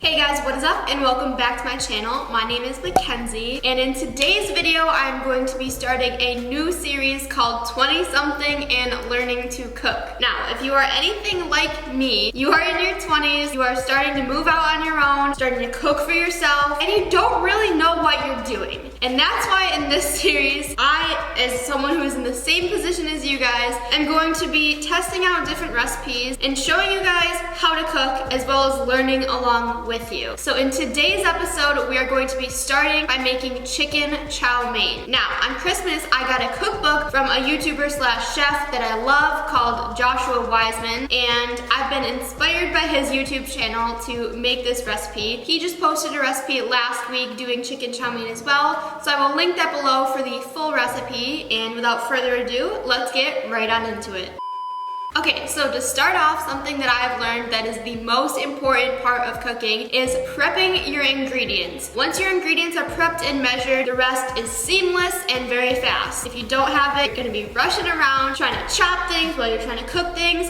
Hey guys, what is up and welcome back to my channel. My name is Mackenzie and in today's video I'm going to be starting a new series called 20 something and learning to cook. Now, if you are anything like me, you are in your 20s, you are starting to move out on your own, starting to cook for yourself, and you don't really know what you're doing. And that's why in this series, I, as someone who is in the same position as you guys, am going to be testing out different recipes and showing you guys how to cook as well as learning along with you. So in today's episode, we are going to be starting by making chicken chow mein. Now, on Christmas, I got a cookbook from a YouTuber slash chef that I love called Joshua Weissman, and I've been inspired by his YouTube channel to make this recipe. He just posted a recipe last week doing chicken chow mein as well, so I will link that below for the full recipe, and without further ado, let's get right on into it. Okay, so to start off, something that I've learned that is the most important part of cooking is prepping your ingredients. Once your ingredients are prepped and measured, the rest is seamless and very fast. If you don't have it, you're gonna be rushing around trying to chop things while you're trying to cook things.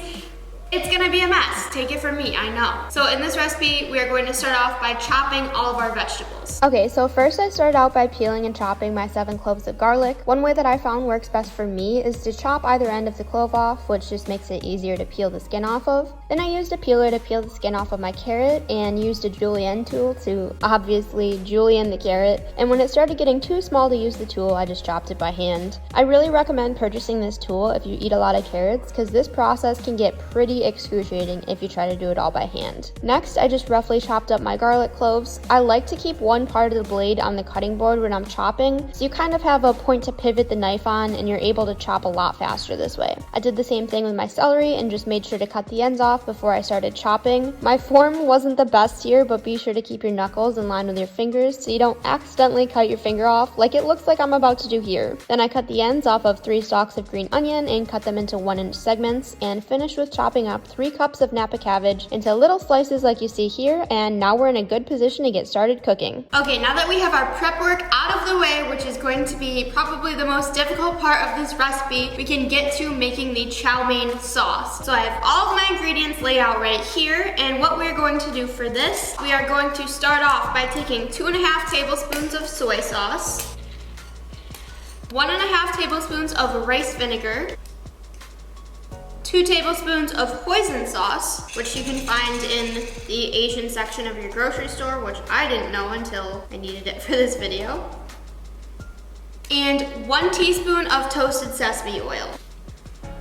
It's gonna be a mess. Take it from me, I know. So in this recipe, we are going to start off by chopping all of our vegetables. Okay, so first I started out by peeling and chopping my 7 cloves of garlic. One way that I found works best for me is to chop either end of the clove off, which just makes it easier to peel the skin off of. Then I used a peeler to peel the skin off of my carrot and used a julienne tool to obviously julienne the carrot. And when it started getting too small to use the tool, I just chopped it by hand. I really recommend purchasing this tool if you eat a lot of carrots, because this process can get pretty excruciating if you try to do it all by hand. Next, I just roughly chopped up my garlic cloves. I like to keep one part of the blade on the cutting board when I'm chopping, so you kind of have a point to pivot the knife on and you're able to chop a lot faster this way. I did the same thing with my celery and just made sure to cut the ends off before I started chopping. My form wasn't the best here, but be sure to keep your knuckles in line with your fingers so you don't accidentally cut your finger off like it looks like I'm about to do here. Then I cut the ends off of 3 stalks of green onion and cut them into 1-inch segments, and finished with chopping up 3 cups of Napa cabbage into little slices like you see here, and now we're in a good position to get started cooking. Okay, now that we have our prep work out of the way, which is going to be probably the most difficult part of this recipe, we can get to making the chow mein sauce. So I have all of my ingredients laid out right here, and what we're going to do for this, we are going to start off by taking 2.5 tablespoons of soy sauce, 1.5 tablespoons of rice vinegar, 2 tablespoons of hoisin sauce, which you can find in the Asian section of your grocery store, which I didn't know until I needed it for this video, and 1 teaspoon of toasted sesame oil.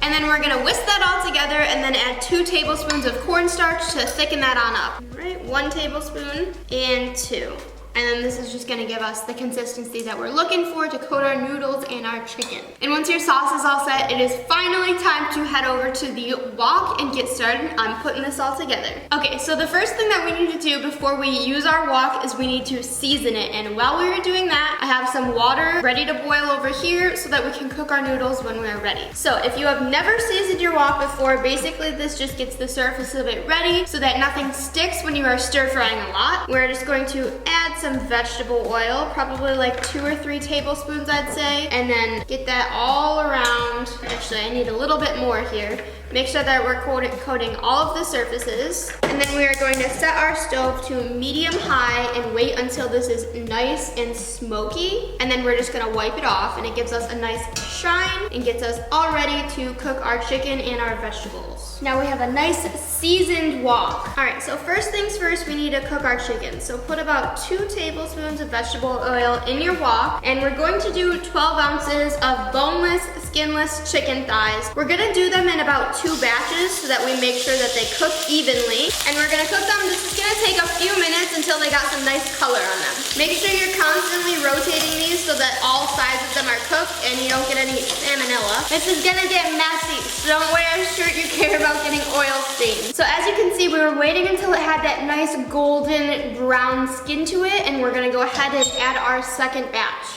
And then we're gonna whisk that all together and then add 2 tablespoons of cornstarch to thicken that on up. All right, 1 tablespoon and 2. And then this is just gonna give us the consistency that we're looking for to coat our noodles and our chicken. And once your sauce is all set, it is finally time to head over to the wok and get started on putting this all together. Okay, so the first thing that we need to do before we use our wok is we need to season it. And while we are doing that, I have some water ready to boil over here so that we can cook our noodles when we are ready. So if you have never seasoned your wok before, basically this just gets the surface of it ready so that nothing sticks when you are stir frying a lot. We're just going to add some vegetable oil, probably like 2 or 3 tablespoons I'd say, and then get that all around. Actually, I need a little bit more here. Make sure that we're coating all of the surfaces. And then we are going to set our stove to medium high and wait until this is nice and smoky. And then we're just gonna wipe it off, and it gives us a nice shine and gets us all ready to cook our chicken and our vegetables. Now we have a nice seasoned wok. All right, so first things first, we need to cook our chicken. So put about 2 tablespoons of vegetable oil in your wok, and we're going to do 12 ounces of boneless, skinless chicken thighs. We're gonna do them in about 2 batches so that we make sure that they cook evenly. And we're gonna cook them, this is gonna take a few minutes until they got some nice color on them. Make sure you're constantly rotating these so that all sides of them are cooked and you don't get any salmonella. This is gonna get messy, so don't wear a shirt you care about getting oil stains. So as you can see, we were waiting until it had that nice golden brown skin to it, and we're gonna go ahead and add our second batch.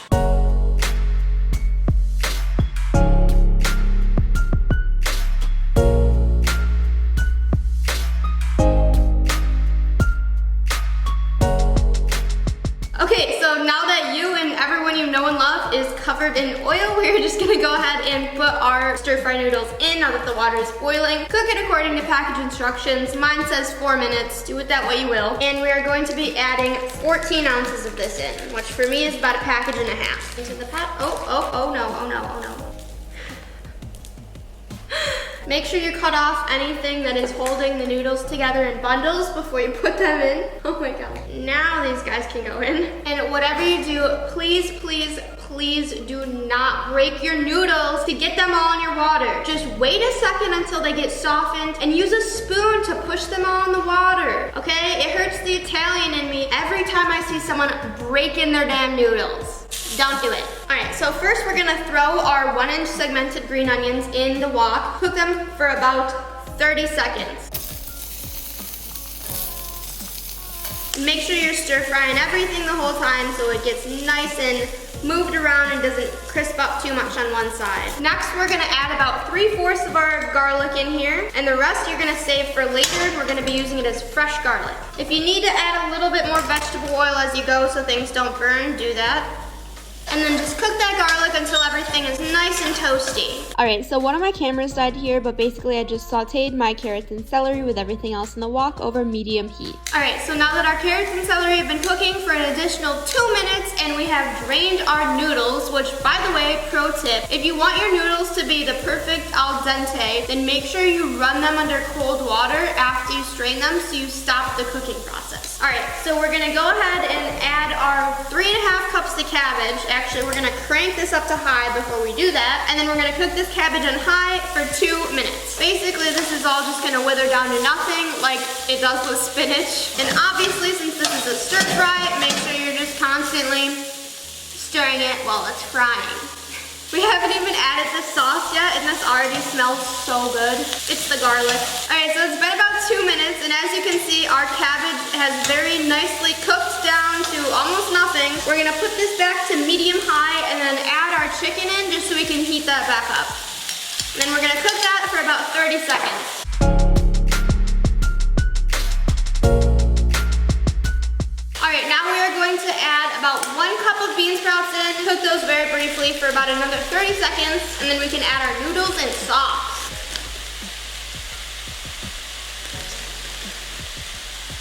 Okay, so now that you and everyone you you know and love is covered in oil. We're just gonna go ahead and put our stir-fry noodles in now that the water is boiling. Cook it according to package instructions. Mine says 4 minutes. Do it that way you will. And we are going to be adding 14 ounces of this in, which for me is about a package and a half. Into the pot. Oh no. Make sure you cut off anything that is holding the noodles together in bundles before you put them in. Oh my god. Now these guys can go in. And whatever you do, please do not break your noodles to get them all in your water. Just wait a second until they get softened and use a spoon to push them all in the water, okay? It hurts the Italian in me every time I see someone break in their damn noodles. Don't do it. All right, so first we're gonna throw our 1-inch segmented green onions in the wok. Cook them for about 30 seconds. Make sure you're stir frying everything the whole time so it gets nice and moved around and doesn't crisp up too much on one side. Next, we're gonna add about 3/4 of our garlic in here, and the rest you're gonna save for later. We're gonna be using it as fresh garlic. If you need to add a little bit more vegetable oil as you go so things don't burn, do that. And then just cook that garlic until everything is nice and toasty. Alright, so one of my cameras died here, but basically I just sauteed my carrots and celery with everything else in the wok over medium heat. Alright, so now that our carrots and celery have been cooking for an additional 2 minutes and we have drained our noodles, which by the way, pro tip, if you want your noodles to be the perfect al dente, then make sure you run them under cold water after you strain them so you stop the cooking process. Alright, so we're gonna go ahead and add our 3.5 cups of cabbage. Actually, we're gonna crank this up to high before we do that, and then we're gonna cook this cabbage on high for 2 minutes. Basically, this is all just gonna wither down to nothing like it does with spinach. And obviously, since this is a stir fry, make sure you're just constantly stirring it while it's frying. We haven't even added the sauce yet, and this already smells so good. It's the garlic. All right, so it's been about 2 minutes, and as you can see, our cabbage has very nicely cooked down to almost nothing. We're gonna put this back to medium-high and then add our chicken in just so we can heat that back up. And then we're gonna cook that for about 30 seconds. Alright, now we are going to add about 1 cup of bean sprouts in. Cook those very briefly for about another 30 seconds, and then we can add our noodles and sauce.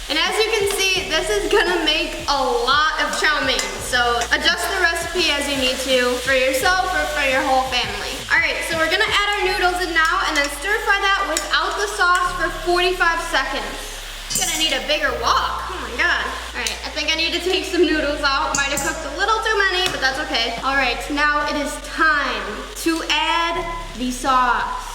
And as you can see, this is gonna make a lot of chow mein. So adjust the recipe as you need to for yourself or for your whole family. Alright, so we're gonna add our noodles in now and then stir fry that without the sauce for 45 seconds. Gonna need a bigger wok. Oh my god. Alright, I think I need to take some noodles out. Might have cooked a little too many, but that's okay. Alright, now it is time to add the sauce.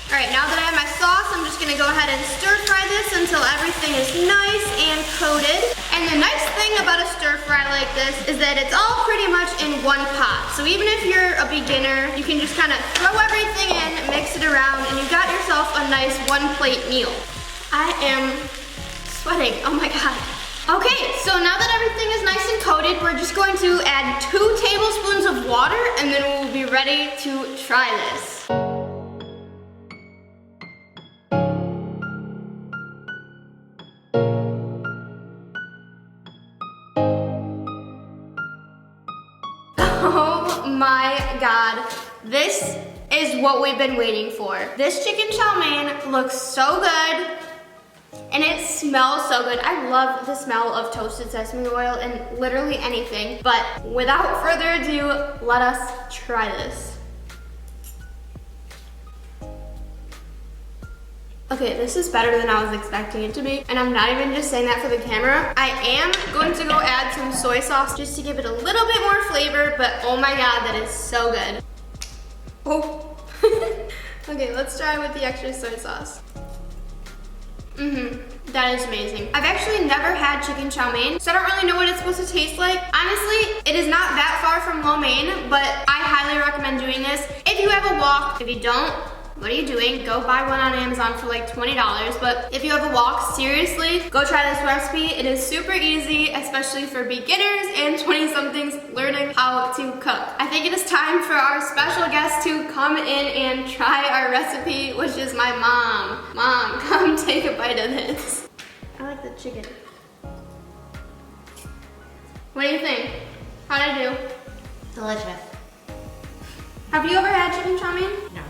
Alright, now that I have my sauce, I'm just gonna go ahead and stir fry this until everything is nice and coated. And the nice thing about a stir fry like this is that it's all pretty much in one pot. So even if you're a beginner, you can just kind of throw everything in, mix it around, and you got yourself a nice 1-plate meal. I am sweating, oh my god. Okay, so now that everything is nice and coated, we're just going to add 2 tablespoons of water, and then we'll be ready to try this. Oh my god, this is what we've been waiting for. This chicken chow mein looks so good and it smells so good. I love the smell of toasted sesame oil in literally anything, but without further ado, let us try this. Okay, this is better than I was expecting it to be, and I'm not even just saying that for the camera. I am going to go add some soy sauce just to give it a little bit more flavor, but oh my god, that is so good. Oh. Okay, let's try with the extra soy sauce. That is amazing. I've actually never had chicken chow mein, so I don't really know what it's supposed to taste like. Honestly, it is not that far from lo mein, but I highly recommend doing this. If you have a wok, if you don't, what are you doing? Go buy one on Amazon for like $20. But if you have a wok, seriously, go try this recipe. It is super easy, especially for beginners and 20-somethings learning how to cook. I think it is time for our special guest to come in and try our recipe, which is my mom. Mom, come take a bite of this. I like the chicken. What do you think? How'd I do? Delicious. Have you ever had chicken chow mein? No.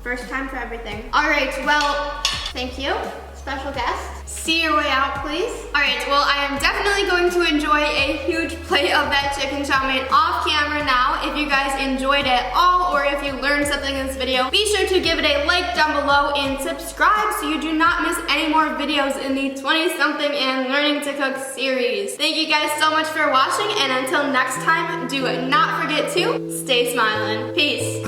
First time for everything. All right, well, thank you, special guest. See your way out, please. All right, well, I am definitely going to enjoy a huge plate of that chicken chow mein off camera now. If you guys enjoyed it all, or if you learned something in this video, be sure to give it a like down below and subscribe so you do not miss any more videos in the 20-something and learning to cook series. Thank you guys so much for watching, and until next time, do not forget to stay smiling. Peace.